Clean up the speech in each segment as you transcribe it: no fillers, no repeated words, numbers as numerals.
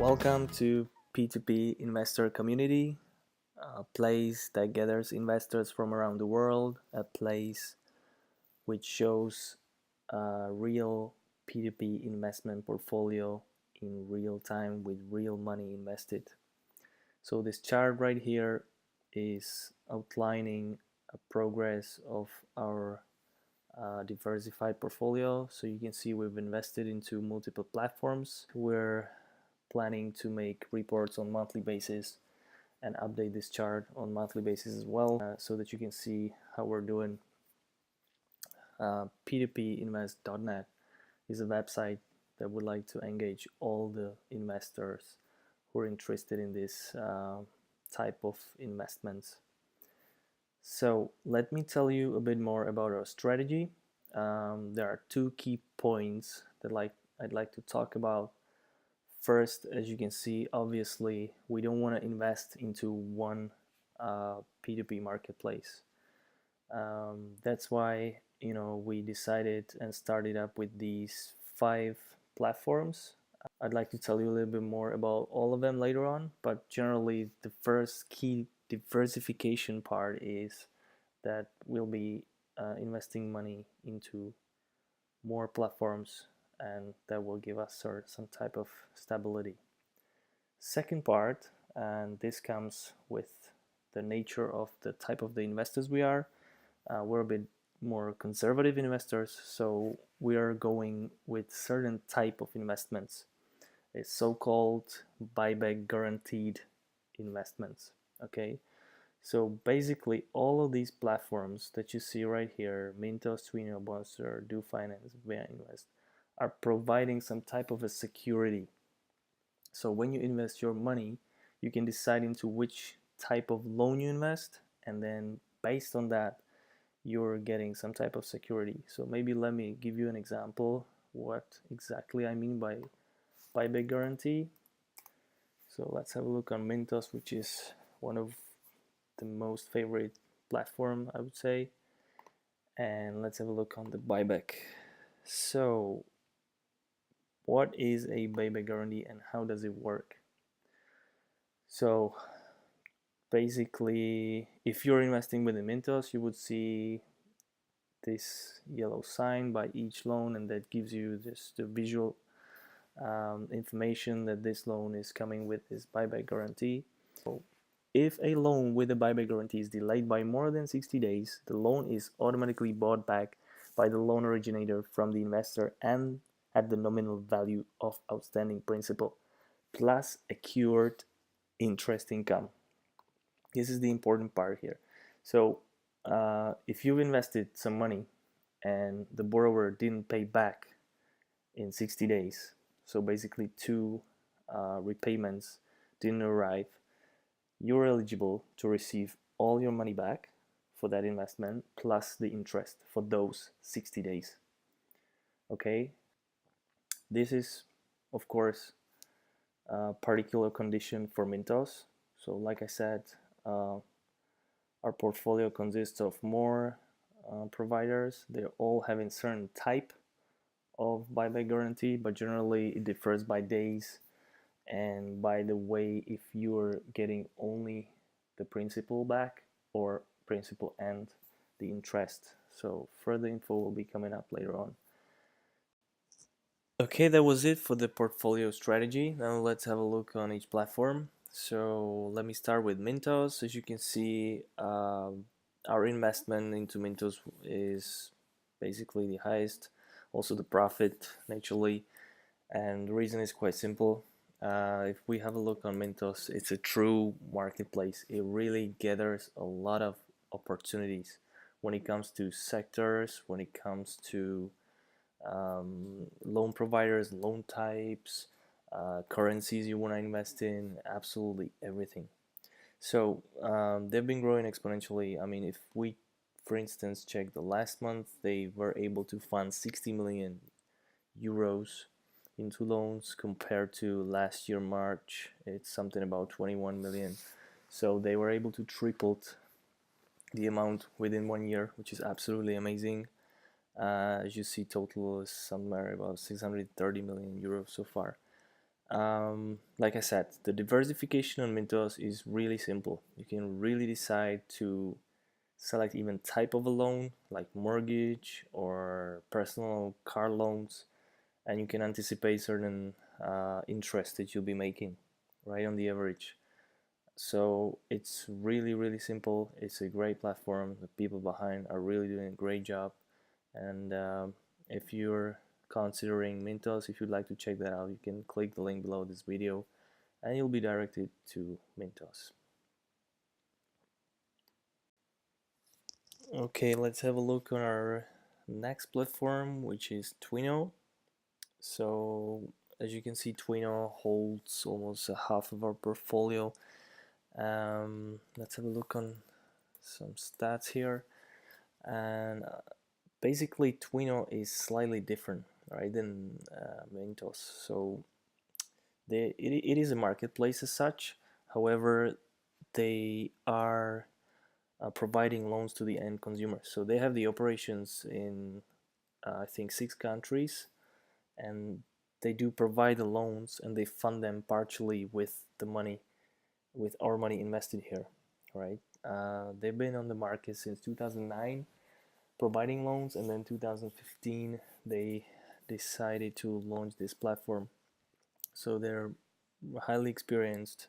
Welcome to P2P Investor Community, a place that gathers investors from around the world, a place which shows a real P2P investment portfolio in real time with real money invested. So this chart right here is outlining a progress of our diversified portfolio. So you can see we've invested into multiple platforms. We're planning to make reports on monthly basis and update this chart on monthly basis as well, so that you can see how we're doing. P2pinvest.net is a website that would like to engage all the investors who are interested in this type of investments. So let me tell you a bit more about our strategy. There are two key points that I'd like to talk about. First, as you can see, obviously, we don't want to invest into one P2P marketplace. That's why we decided and started up with these 5 platforms. I'd like to tell you a little bit more about all of them later on, but generally the first key diversification part is that we'll be investing money into more platforms, and that will give us some type of stability. Second part, and this comes with the nature of the type of the investors we are. We're a bit more conservative investors, so we are going with certain type of investments. It's so-called buyback guaranteed investments. Okay, so basically all of these platforms that you see right here, Mintos, Twino, Monster, Do Finance, Via Invest, are providing some type of a security. So when you invest your money, you can decide into which type of loan you invest, and then based on that, you're getting some type of security. So maybe let me give you an example what exactly I mean by buyback guarantee. So let's have a look on Mintos, which is one of the most favorite platform, I would say. And let's have a look on the buyback. So what is a buyback guarantee and how does it work? So basically, if you're investing with Mintos, you would see this yellow sign by each loan, and that gives you just the visual information that this loan is coming with this buyback guarantee. So if a loan with a buyback guarantee is delayed by more than 60 days, the loan is automatically bought back by the loan originator from the investor and at the nominal value of outstanding principal plus accrued interest income. This is the important part here. So if you've invested some money and the borrower didn't pay back in 60 days, so basically 2 repayments didn't arrive, you're eligible to receive all your money back for that investment plus the interest for those 60 days. Okay, this is of course a particular condition for Mintos. So like I said, our portfolio consists of more providers. They're all having certain type of buyback guarantee, but generally it differs by days and by the way if you're getting only the principal back or principal and the interest. So further info will be coming up later on. Okay, that was it for the portfolio strategy. Now let's have a look on each platform. So let me start with Mintos. As you can see, our investment into Mintos is basically the highest, also the profit naturally, and the reason is quite simple. If we have a look on Mintos, it's a true marketplace. It really gathers a lot of opportunities when it comes to sectors, when it comes to loan providers, loan types, currencies you want to invest in, absolutely everything. So they've been growing exponentially. I mean, if we, for instance, check the last month, they were able to fund 60 million euros into loans compared to last year March. It's something about 21 million. So they were able to triple the amount within 1 year, which is absolutely amazing. As you see, total is somewhere about 630 million euros so far. Like I said, the diversification on Mintos is really simple. You can really decide to select even type of a loan, like mortgage or personal car loans, and you can anticipate certain interest that you'll be making right on the average. So it's really, really simple. It's a great platform. The people behind are really doing a great job. And if you're considering Mintos, if you'd like to check that out, you can click the link below this video and you'll be directed to Mintos. Okay, let's have a look on our next platform, which is Twino. So as you can see, Twino holds almost half of our portfolio. Let's have a look on some stats here. And basically, Twino is slightly different, right, than Mentos. So it is a marketplace as such. However, they are providing loans to the end consumer. So they have the operations in I think 6 countries, and they do provide the loans and they fund them partially with the money, with our money invested here, right? They've been on the market since 2009, providing loans, and then 2015 they decided to launch this platform. So they're highly experienced.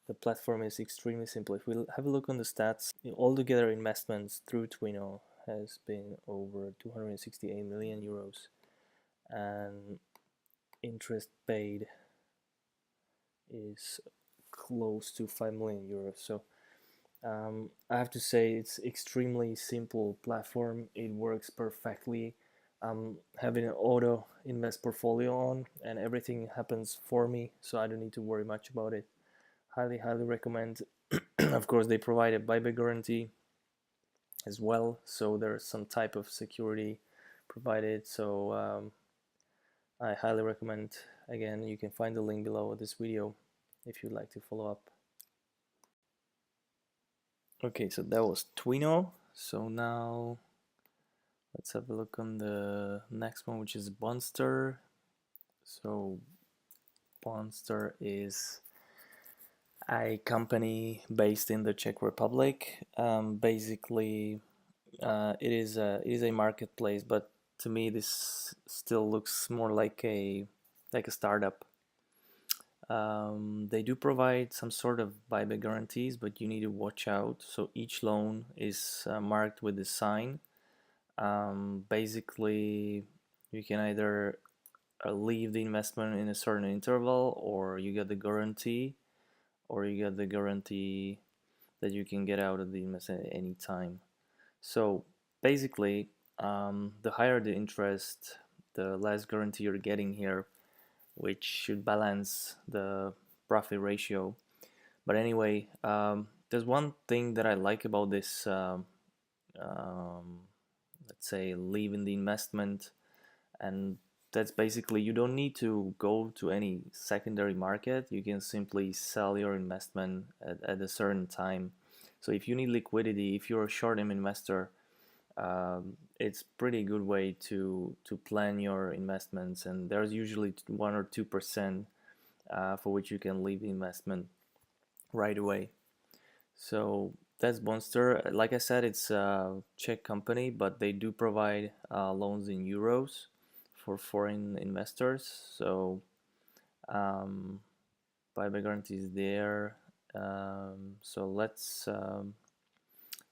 The platform is extremely simple. If we have a look on the stats, altogether investments through Twino has been over 268 million euros, and interest paid is close to 5 million euros. So I have to say it's extremely simple platform. It works perfectly. I'm having an auto invest portfolio on, and everything happens for me, so I don't need to worry much about it. Highly recommend. Of course, they provide a buyback guarantee as well, so there's some type of security provided. So I highly recommend. Again, you can find the link below this video if you'd like to follow up. Okay, so that was Twino. So now let's have a look on the next one, which is Bonster. So Bonster is a company based in the Czech Republic. Basically, it is a marketplace, but to me, this still looks more like a startup. They do provide some sort of buyback guarantees, but you need to watch out. So each loan is marked with a sign. Basically, you can either leave the investment in a certain interval, or you get the guarantee, that you can get out of the investment at any time. So basically, the higher the interest, the less guarantee you're getting here, which should balance the profit ratio. But anyway, there's one thing that I like about this, um, let's say, leaving the investment, and that's basically you don't need to go to any secondary market. You can simply sell your investment at a certain time. So if you need liquidity, if you're a short-term investor, it's pretty good way to plan your investments, and there's usually 1 or 2% for which you can leave the investment right away. So that's Monster. Like I said, it's a Czech company, but they do provide loans in euros for foreign investors. So buyback guarantee is there. So let's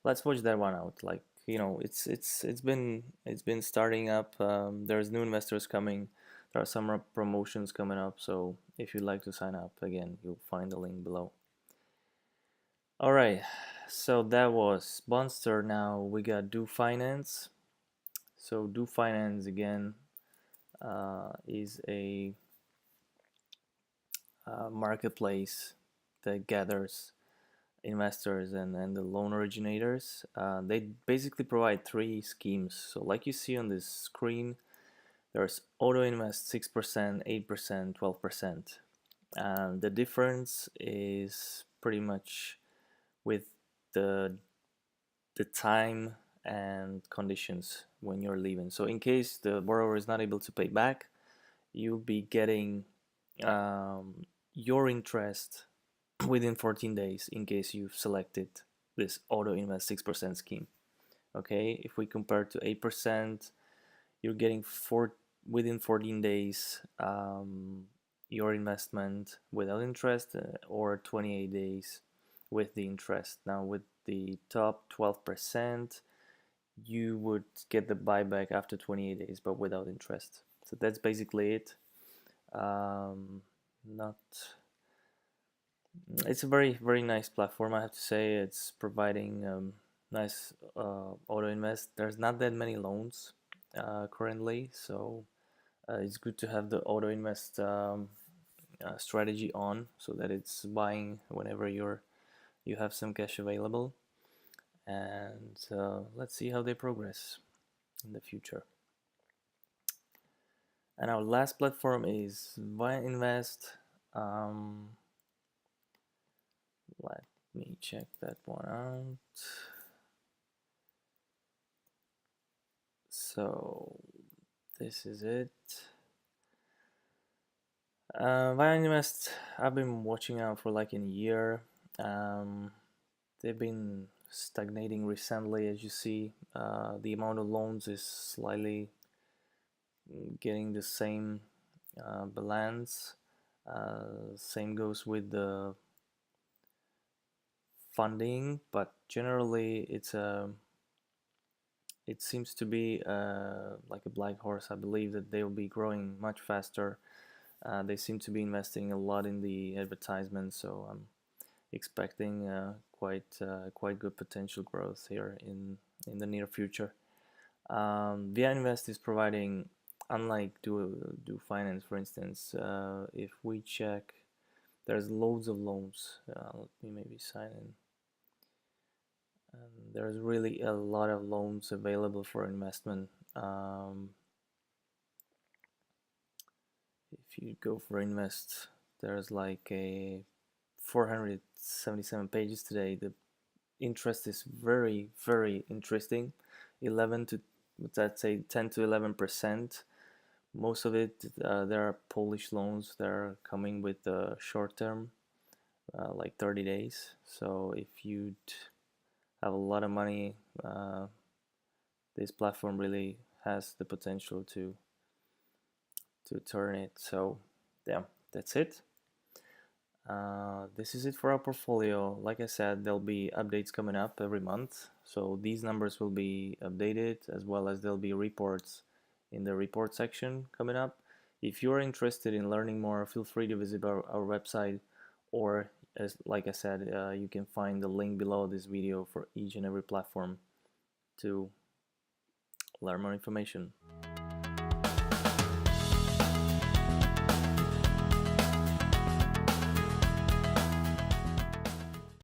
watch that one out. Like, it's been starting up. There's new investors coming. There are some promotions coming up. So if you'd like to sign up, again, you'll find the link below. All right, so that was Monster. Now we got Do Finance. So Do Finance again is a marketplace that gathers investors and the loan originators. They basically provide 3 schemes. So like you see on this screen, there's Auto Invest 6%, 8%, 12%. The difference is pretty much with the time and conditions when you're leaving. So in case the borrower is not able to pay back, you'll be getting um, your interest within 14 days in case you've selected this auto invest 6% scheme. Okay, if we compare to 8%, you're getting within 14 days your investment without interest, or 28 days with the interest. Now with the top 12%, you would get the buyback after 28 days but without interest. So that's basically it. Not It's a very nice platform, I have to say. It's providing nice auto invest. There's not that many loans currently, so it's good to have the auto invest strategy on, so that it's buying whenever you have some cash available. And let's see how they progress in the future. And our last platform is Via Invest. Um, let me check that one out. So this is it. Via Invest, I've been watching out for like a year. Um, they've been stagnating recently, as you see. The amount of loans is slightly getting the same balance. Same goes with the funding, but generally it seems to be like a black horse. I believe that they will be growing much faster. They seem to be investing a lot in the advertisement, so I'm expecting quite good potential growth here in the near future. Via Invest is providing, unlike do Finance, for instance. If we check, there's loads of loans. Let me maybe sign in. There's really a lot of loans available for investment. If you go for invest, there's like a 477 pages today. The interest is very interesting. 11 to, let's say, 10 to 11%. Most of it, there are Polish loans that are coming with short term, like 30 days. So if you'd have a lot of money, this platform really has the potential to turn it. So yeah, that's it. This is it for our portfolio. Like I said, there'll be updates coming up every month, so these numbers will be updated, as well as there'll be reports in the report section coming up. If you're interested in learning more, feel free to visit our website, or as like I said, you can find the link below this video for each and every platform to learn more information.